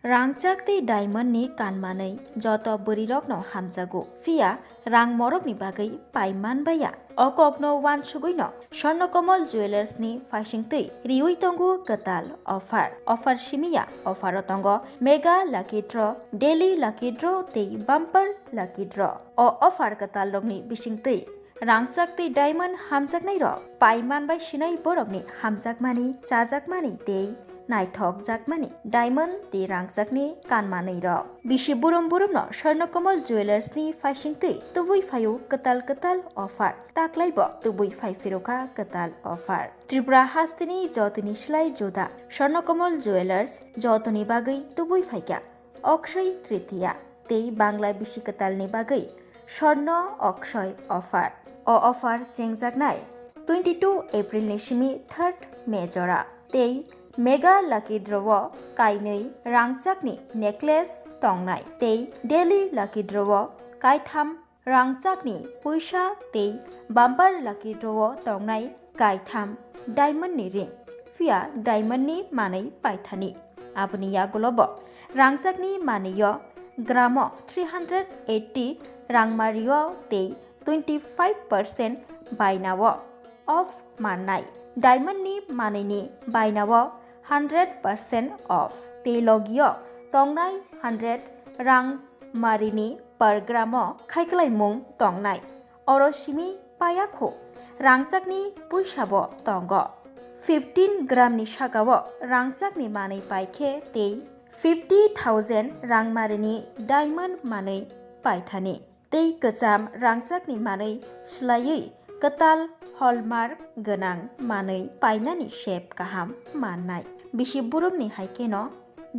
Rangchakti diamond ni kanmanai joto berirokno hamjago fia rang morok ni bagai paiman baya okokno wan suguino Swarnakomal Jewelers ni faisingtui riui tongo ketal offer simia offer tongo mega lucky draw daily lucky draw tei bumper lucky draw o offer ketal rokni bisingtui Rangchakti diamond hamjaknai ro paiman bai sinai borokni hamjakmani chajakmani tei naithok jakmani diamond ti rangchakni kanmanai ro bisi burum no Swarnakomal Jewelers ni faisingtui tubui phaio ketal offer taklaibo tubui phai firoka ketal offer Tripura hastini jotini slai joda Swarnakomal Jewelers jotoni bagai tubui phaikya Akshay Tritiya tei bangla bisi ketalni bagai Swarna Akshay offer o offer chengjaknai 22 April ni simi 3rd May jora tei Mega Lucky Draw kainei rangchakni necklace tongnai tei daily lucky draw kaitham rangchakni puisa tei bumper lucky draw tongnai kaitham diamond ni ring fia diamond ni manai paithani aboni yagulobo rangchakni maniyo gramo 380 rangmario tei 25% bainao off mannai diamond ni manai bainao 100% off telogio tongnai 100 rang marini per gramo khaiklaimung tongnai oroshimi payakho rangchakni puisabo tongo 15 gram ni sakao rangchakni manai paikhe tei 50,000 rang marini diamond manai paithani tei kecham rangchakni manai slaiui ketal hallmark genang manai painani shape kaham mannai bisi burumni haikeno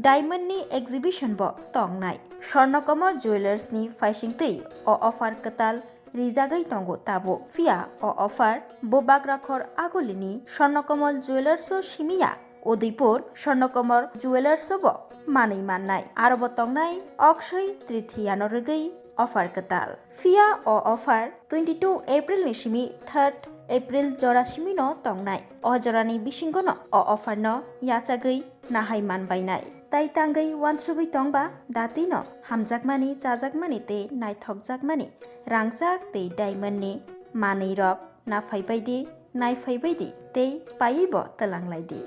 diamond ni exhibition bo tongnai Swarnakomal Jewelers ni faisingtui o offer ketal rijagai tongo tabo fia o offer bobagrakhor agolini Swarnakomal Jewelers o simia Udaipur Swarnakomal Jewelers bo manai mannai arobo tongnai Akshay Tritiya no rwgui offer ketal fia o offer 22 April ni simi 3rd April jora simi no tongnai o jorani bisingo no o offer no yachagui nahai manbainai tai tangai wansugui tongba dati no hamjakmani chajakmani te naithokjakmani rangchak te diamond ni manai rok naphaibaidi naifaibaidi te paibo talanglaidi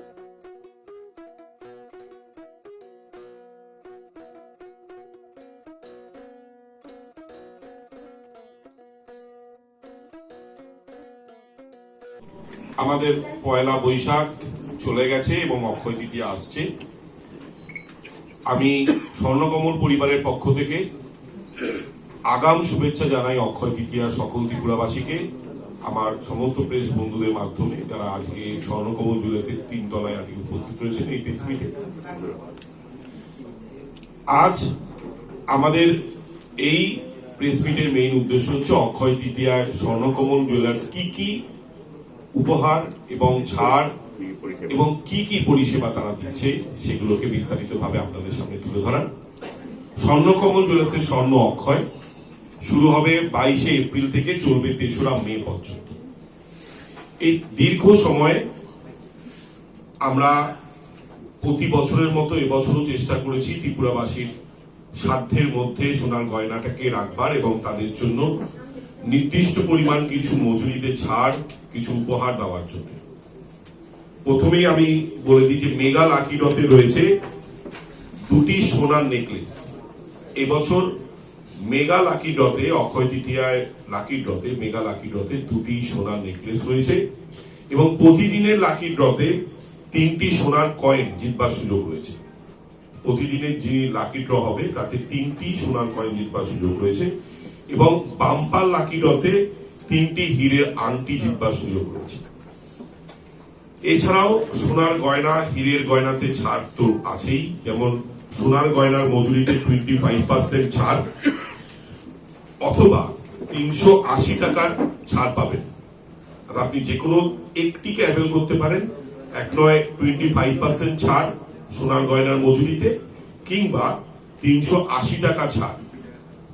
আমাদের পয়লা বৈশাখ চলে গেছে এবং অক্ষয় তৃতীয়া আসছে আমি স্বর্ণকমল পরিবারের পক্ষ থেকে আগাম শুভেচ্ছা জানাই অক্ষয় তৃতীয়া সকল ত্রিপুরাবাসীকে আমার সমস্ত প্রেস বন্ধুদের মাধ্যমে যারা আজকে স্বর্ণকমল জুয়েলার্সের 3 তলায় আজকে উপস্থিত রয়েছেন এই প্রেস মিটে আজ আমাদের এই প্রেস মিটের মেইন উদ্দেশ্য হচ্ছে অক্ষয় তৃতীয়ায় স্বর্ণকমল জুয়েলার্স কি উপহার এবং ছাড় এবং কি পরিষেবা তারা দিচ্ছে সেগুলোকে বিস্তারিতভাবে আপনাদের সামনে তুলে ধরার স্বর্ণকমল জুয়েলার্সের স্বর্ণ অক্ষয় শুরু হবে 22 এপ্রিল থেকে চলবে 3রা মে পর্যন্ত এই দীর্ঘ সময়ে আমরা প্রতি বছরের মতো এবছরও চেষ্টা করেছি ত্রিপুরাবাসীর সাধ্যের মধ্যে সোনার গয়নাটাকে রাখবার এবং তাদের জন্য নির্দিষ্ট পরিমাণ কিছু মজুরিতে ছাড় কিছু উপহার দেওয়ার জন্য প্রথমেই আমি বলে দিই যে মেগা লাকি ড্রতে রয়েছে 2টি সোনার নেকলেস এবছর মেগা লাকি ড্রতে অক্ষয় তৃতীয়ায় লাকি ড্রতে মেগা লাকি ড্রতে 2টি সোনার নেকলেস রয়েছে এবং প্রতিদিনের লাকি ড্রতে 3টি সোনার কয়েন জিতবার সুযোগ রয়েছে প্রতিদিনের যে লাকি ড্র হবে তাতে 3টি সোনার কয়েন জিতবার সুযোগ রয়েছে এবং বাম্পার লাকি ড্রতে 3টি হীরের আংটি জিতবার সুযোগ রয়েছে এছাড়াও সোনার গয়না হীরের গয়নাতে ছাড় তো আছেই যেমন সোনার গয়নার মজুরিতে 25% ছাড় অথবা 380 টাকার ছাড় পাবেন আপনি যে কোনো একটিকে অ্যাভেল করতে পারেন এক নয় 25% ছাড় সোনার গয়নার মজুরিতে কিংবা 380 টাকা ছাড়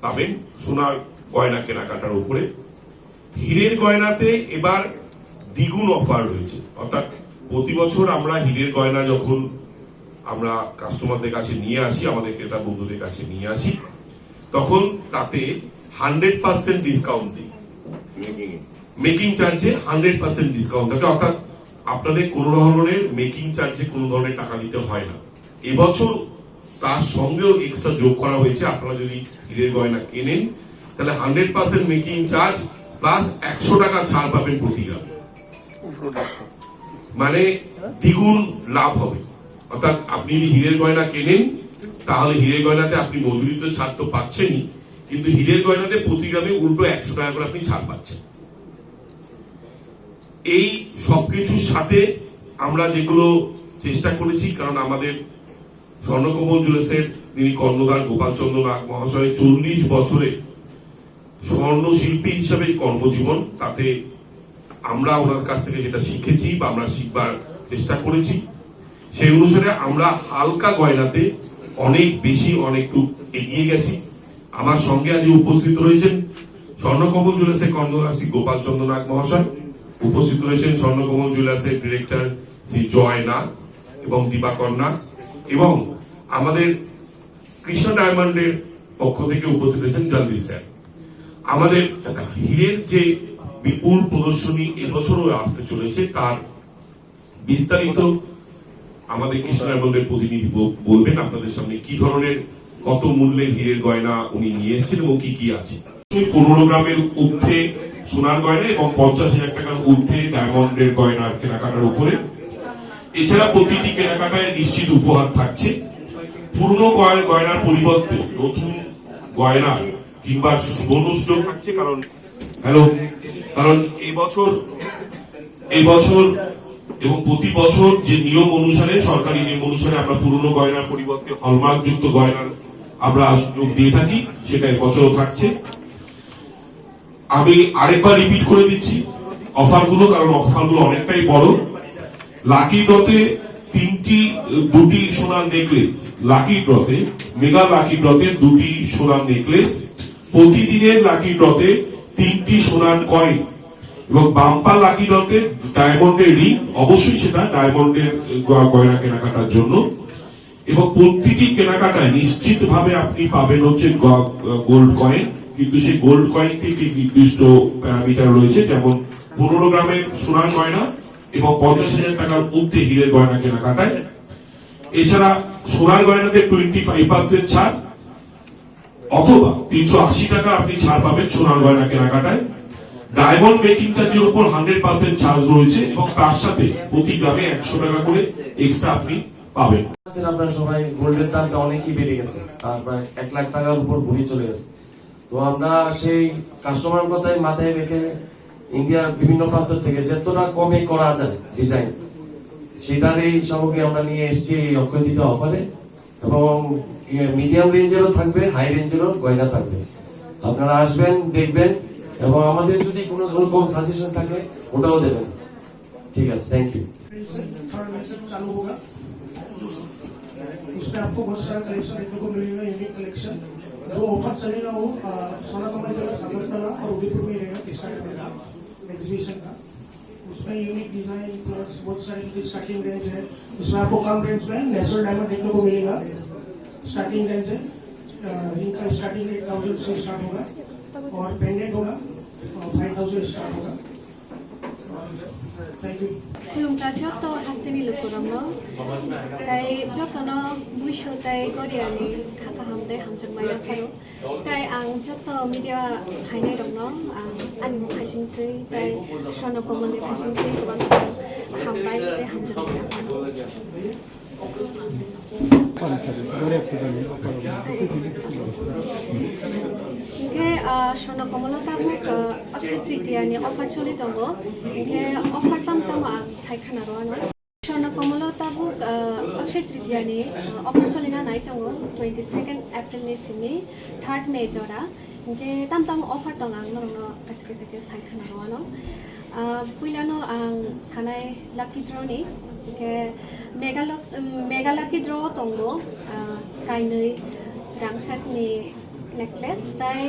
পাবেন সোনার গয়না কেনাকাটার উপরে হীরের গয়নাতে এবার দ্বিগুণ অফার রয়েছে অর্থাৎ প্রতি বছর আমরা হীরের গয়না যখন আমরা কাস্টমারদের কাছে নিয়ে আসি, আমাদের ক্রেতা বন্ধুদের কাছে নিয়ে আসি, তখন তাতে 100% ডিসকাউন্ট দিই। মেকিং চার্জে 100% ডিসকাউন্ট থাকে, অর্থাৎ আপনাদের কোনো ধরনের মেকিং চার্জে কোনো ধরনের টাকা দিতে হয় না। এবছর তার সঙ্গেও এক্সট্রা যোগ করা হয়েছে। আপনারা যদি হীরের গয়না কেনেন তাহলে 100% মেকিং চার্জ প্লাস 100 টাকা ছাড় পাবেন প্রতি গ্রাম, মানে দ্বিগুণ লাভ হবে। অর্থাৎ আপনি যদি হীরের গয়না কেনেন তাহলে হীরের গয়নাতে আপনি মজুরি তো ছাড় তো পাচ্ছেনই, কিন্তু হীরের গয়নাতে প্রতি গ্রামে উল্টো 100 টাকা করে আপনি ছাড় পাচ্ছেন। এই সবকিছুর সাথে আমরা যেগুলো চেষ্টা করেছি, কারণ আমাদের স্বর্ণকমল জুয়েলার্সের যিনি কর্ণধার গোপালচন্দ্র নাগ মহাশয় 40 বছরে স্বর্ণ শিল্পী হিসাবে কর্মজীবন, তাতে আমরা ওনার কাছ থেকে যেটা শিখেছি বা আমরা শিখবার চেষ্টা করেছি, সেই অনুসারে আমরা হালকা গয়নাতে অনেক বেশি অনেকটু এগিয়ে গেছি। আমার সঙ্গে আজ উপস্থিত রয়েছেন স্বর্ণকমল জুয়েলার্সের কর্ণধার শ্রী গোপালচন্দ্র নাগ মহাশয়, উপস্থিত রয়েছেন স্বর্ণকমল জুয়েলার্সের ডিরেক্টর শ্রী জয় নাগ এবং দিবাকর নাগ, এবং আমাদের কৃষ্ণ ডায়মন্ডের পক্ষ থেকে উপস্থিত রয়েছেন জলদি স্যার। আমাদের হীরের যে বিপুল প্রদর্শনী এবছরও আসতে চলেছে, তার বিস্তারিত আমাদের কৃষ্ণ ডায়মন্ডের প্রতিনিধি বলবেন আপনাদের সামনে কি ধরনের কত মূল্যের হীরের গয়না উনি নিয়ে এসেছেন এবং কি কি আছে। 15 গ্রামের ঊর্ধ্বে সোনার গয়না এবং 50,000 টাকার ঊর্ধ্বে ডায়মন্ডের গয়নার কেনাকাটার উপরে। এছাড়া প্রতিটি কেনাকাটায় নিশ্চিত উপহার থাকছে। পুরনো গয়নার পরিবর্তে নতুন গয়না কিংবা বোনাস যোগ থাকছে, কারণ এবছর এবং প্রতি বছর যে নিয়ম অনুসারে, সরকারি নিয়ম অনুসারে আমরা পুরনো গয়নার পরিবর্তে হলমার্ক যুক্ত গয়নার আমরা যোগ দিয়ে থাকি, সেটা এবছরও থাকছে। আমি আরেকবার রিপিট করে দিচ্ছি অফারগুলো, কারণ অফারগুলো অনেকটাই বড়। লাকি ড্রতে দুটি সোনার নেকলেস, লাকি ড্রতে মেগা লাকি ড্রতে 2টি সোনার নেকলেস, প্রতিদিনের লাকি ড্রতে 3টি সোনার কয়েন এবং বাম্পার লাকি ড্রতে ডায়মন্ডের রিং, অবশ্যই সেটা ডায়মন্ডের গয়না কেনাকাটার জন্য। এবং প্রতিটি কেনাকাটায় নিশ্চিত ভাবে আপনি পাবেন হচ্ছে গোল্ড কয়েন, কিন্তু সেই গোল্ড কয়েনটি একটি নির্দিষ্ট প্যারামিটার রয়েছে, যেমন 15 গ্রামের সোনার গয়না এবং 50,000 টাকার ঊর্ধ্বে হীরের গয়না কেনাকাটায়। এছাড়া সোনার গয়নাতে 25% ছাড় অথবা 380 টাকা আপনি ছাড় পাবেন সোনার গয়না কেনাকাটায়। ডায়মন্ড মেকিং চার্জের উপর 100% ছাড় রয়েছে এবং তার সাথে প্রতি গ্রামে 100 টাকা করে এক্সট্রা আপনি পাবেন। আপনারা সবাই গোল্ডের দামটা অনেকই বেড়ে গেছে, তার প্রায় 1 লাখ টাকার উপর ঘুরে চলে গেছে। তো আমরা সেই কাস্টমার কথায় মাথায় রেখে ইন্ডিয়ার বিভিন্ন প্রান্ত থেকে যতটা কমে করা যায় ডিজাইন, সেটার এই সামগ্রী আমরা নিয়ে এসেছি এই অক্ষয় তৃতীয়া অফারে। এবং মিডিয়াম রেঞ্জেরও থাকবে, হাই রেঞ্জেরও গয়না থাকবে। আপনারা আসবেন, দেখবেন, এবং আমাদের যদি কোনো রকম সাজেশন থাকে ওটাও দেবেন। ঠিক আছে, থ্যাংক ইউ। चालू होगा, उसमें आपको बहुत सारा कलेक्शन देखने को मिलेगा, यूनिक कलेक्शन। जो ऑफर चलेगा वो सोनाकमल ज्वेलर्स अगरतला और उदयपुर में रहेगा, किसका रहेगा एग्जीबिशन का। उसमें यूनिक डिजाइन प्लस बहुत सारी स्टार्टिंग रेंज है। उसमें आपको कम रेंज में नेचुरल डायमंड देखने को मिलेगा, स्टार्टिंग रेंज है। इनका स्टार्टिंग 8,000 से स्टार्ट होगा और पेंडेंट होगा 5,000 स्टार्ट होगा। Thank you. खुलुमगा जत हास्टेनि लोगफोरावनो ताई जतनो बुइसो ताई गरियानि खाता हामदे हामजोबबाय फारो ताई आं जत मिडिया हायनाय दंनो आंनि मुं हायसिंथै ताई स्वर्णकमलनि हायसिंथै गोबां हामबाय ताई हामजोबबाय फारो इनके स्वर्णकमल ताबुक अक्षय तृतीयानि अफार चलि दङ। इनके अफार ताम आं सायखाना र'आनो स्वर्णकमल ताबुक अक्षय तृतीयानि अफार चलिना नाय दङ 22 एप्रिलनि सिमनि 3 मे जरा। इनके ताम अफार दङ आं नरनो खायसे सायखाना र'आनो पहिलानो आं सानाय लाकी ड्र'नि इनके मेगा लाकी ड्र' दङ गायनै रांचाकनि नेकलेस ताई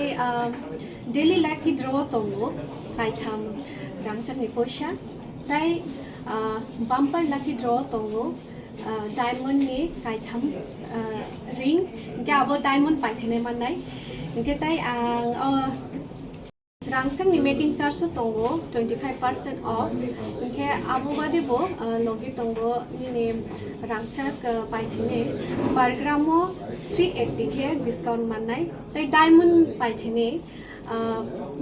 डेली लाकी ड्र' दङ गायथाम रांचाकनि पैसा ताई बाम्पार लाकी ड्र' दङ डायमंड नि कायथाम रिं इनके अब डायमंड पाइथेने माननाय इनके ताई आं रांचंग नि मेकिंग चार्ज दंगो 25% ऑफ इनके आबो बादेबो लगे दंगो निने रांचक पाइथेने पर ग्रामो 380 के डिस्काउंट माननाय ताई डायमंड पाइथेने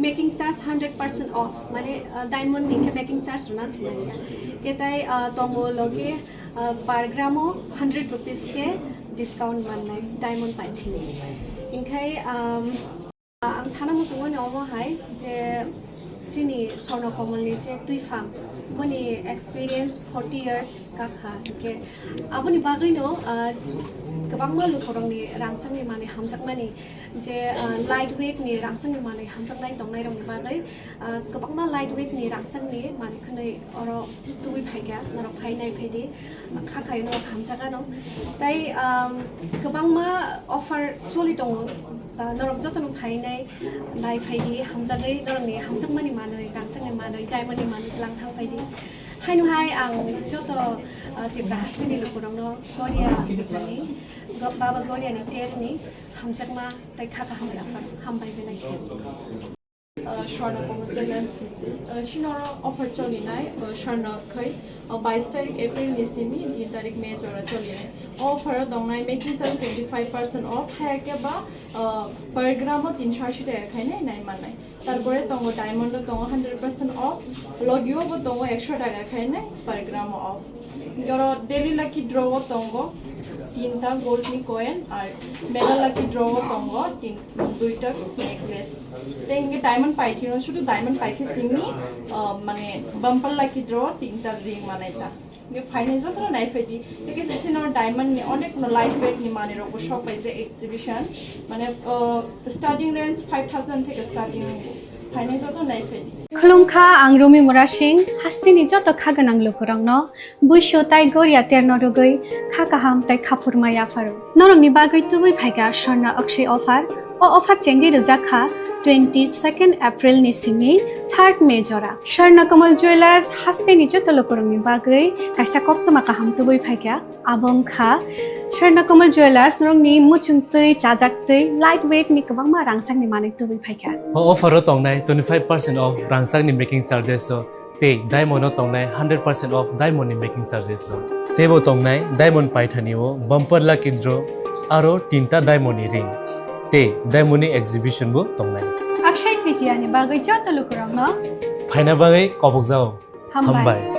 मेकिंग चार्ज 100% ऑफ माने डायमंड नि के मेकिंग चार्ज रुना छिनाया के ताई दंगो लगे पर ग्रामो 100 रुपीस के डिस्काउंट माननाय डायमंड पाइथेने इनखाय आं साना मुसुङो न'आवहाय जे जोंनि स्वर्णकमलनि जे दुइफां बनि एक्सपिरियेन्स 40 इयार्स काखा के आबनि बागैनो गोबां मालुखौरांनि रांचंनि माने हामजाकमानि जे लाइट वेटनि रांचंनि माने हामजाकनाय दंनाय रंनि बागै गोबां लाइट वेटनि रांचंनि माने खनै अर दुइ फाइगा नर फाइनाय फाइदि खाखाय न हामजागानो ताई गोबां मा अफार चलि दङ नरक जतन फाइनाय नाय फाइदि हामजागै नरनि हामजाकमानि मानै रांचंनि मानै डायमंडनि मानै लांथां फाइदि हायनुहाय आं जत तिब्रा हास्तिनि लुखुरांनो गरिया जानि बाबा गरियानि टेरनि हामजाकमा ताई खाखा हामबाय बेलाय स्वर्णकमल ज्वेलार्स शिनर अफर चलिनाय स्वर्णखै 22 तारिख एप्रिल निसिमी 3 तारिख मे जरा चलिनाय अफर दंनाय मेकिंग चार्ज 25% ऑफ है के बा पर ग्राम 380 টাকা খাইনাই নাই মানাই তারপরে তঙ্গ ডায়মন্ড তঙ্গ 100% অফ লগিও তঙ্গ 100 টাকা খাইনাই पर ग्राम ऑफ গর ডেলি লাকি ড্র তঙ্গ তিনটা গোল্ড নি কয়েন আর মেগা লাকি ড্র তঙ্গ দুইটা নেকলেস তেঙ্গে ডায়মন্ড পাইथिनो শুধু ডায়মন্ড পাইথি সিমি মানে বাম্পার লাকি ড্র তিনটা রিং মানাইতা ये फाइनाल जत नाइ फाइदि तेके सेसिनर डायमंड नि अनेक लाइट वेट नि माने रको शप पाइ जे एक्जिबिशन माने स्टार्टिंग रेंज 5000 থেকে स्टार्टिंग फाइनाल जत नाइ फाइदि खुलुमखा आं रमि मुरा सिंह हास्तिनि जत खागोनां लोखुरांनो बुइसो ताइ गरिया तेरनरुगै खाकाहाम ताइ खाफुरमाया फारु नरंनि बागै तुबै फाइगा स्वर्ण अक्षय ऑफर ओ ऑफर चेंगि रजाखा 22 एप्रिल निसिमी 3 मे जरा स्वर्णकमल ज्वेलार्स हास्तिनि जत लोखुरांनि बागै काइसा कप्तमा काहाम तुबै फाइगा आबंखा स्वर्णकमल ज्वेलार्स नरंनि मुचुंतै चाजाक्तै लाइट वेट नि गोबां मा रांसांनि माने तुबै फाइगा ऑफर तंगनाय 25% ऑफ रांसांनि मेकिंग चार्जेस ते डायमंड तंगनाय 100% ऑफ डायमंड नि मेकिंग चार्जेस तेबो तंगनाय डायमंड पाइथानिओ बम्पर लाकी ड्र आरो तीनटा डायमंड नि रिंग ते डायमंड नि एक्जिबिशन बो तंगनाय अक्षय तृतीया नि बागै जत लोखुरांनो फाइना बागै कबक जाओ हामबाय